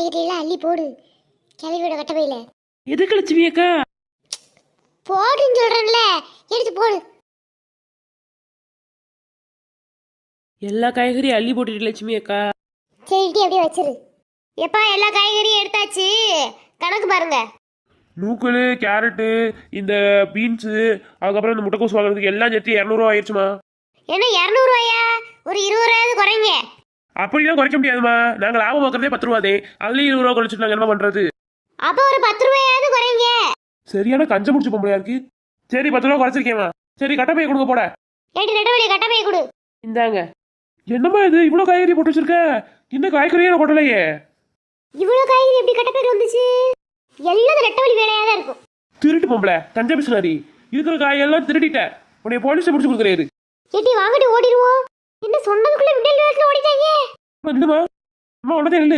காய்கறி எல்லாம் அள்ளி போடு கிளவியோட கட்டப்பையில. எதுக்கு லட்சுமி அக்கா? போடுன்னு சொல்றேன்ல, எடுத்து போடு. எல்லா காய்கறியும் அள்ளி போட்டுட்டு லட்சுமி அக்கா. சரிட்டி அப்படியே வச்சிரு. எப்பா எல்லா காய்கறியும் எடுத்தாச்சு, கணக்கு பாருங்க. நூக்கல், கேரட்டு, இந்த பீன்ஸு, அதுக்கப்புறம் இந்த முட்டைக்கோஸ் வாங்குறதுக்கு எல்லாம் சேர்த்து 200 ஆயிடுச்சுமா. என்ன 200 ரூபாயா? ஒரு 20 ரூபாயாவது குறைங்க. அப்படிலாம் குறைக்க முடியாதுமா, நாங்கள் லாபம் பார்க்கறதே 10 ரூபாதே, அதுலேயும் 20 ரூபா குறைச்சிட்டு நாங்கள் என்ன பண்ணுறது? அப்போ ஒரு 10 ரூபாயாவது குறைங்க. சரியான கஞ்ச முடிச்சு பொம்பளையா இருக்கு. சரி 10 ரூபா குறைச்சிருக்கேமா. சரி கட்டப்பையை கொடுங்க போட. ஏடி நெட்டவழி கட்டப்பையை கொடு. இந்தாங்க. என்னம்மா இது இவ்வளோ காய்கறி போட்டு வச்சிருக்க? இன்னும் காய்கறியே நான் கொட்டலையே. இவ்வளவு காய்கறி எப்படி கட்டப்பையில வந்துச்சு? எல்லாம் நெட்டவழி வேலையா தான் இருக்கும். திருட்டு பொம்பளை, கஞ்ச பிசினாரி, இருக்கிற காயெல்லாம் திருடிட்ட. உன்னைய போலீஸை முடிச்சு கொடுக்குறாரு. ஏட்டி வாங்கிட்டு ஓடிடுவோம். என்ன சொன்னதுக்குள்ள விடல் வேகத்துல ஓடிட்டாங்க. இல்லைம்மா, அம்மா உடனே இல்லை.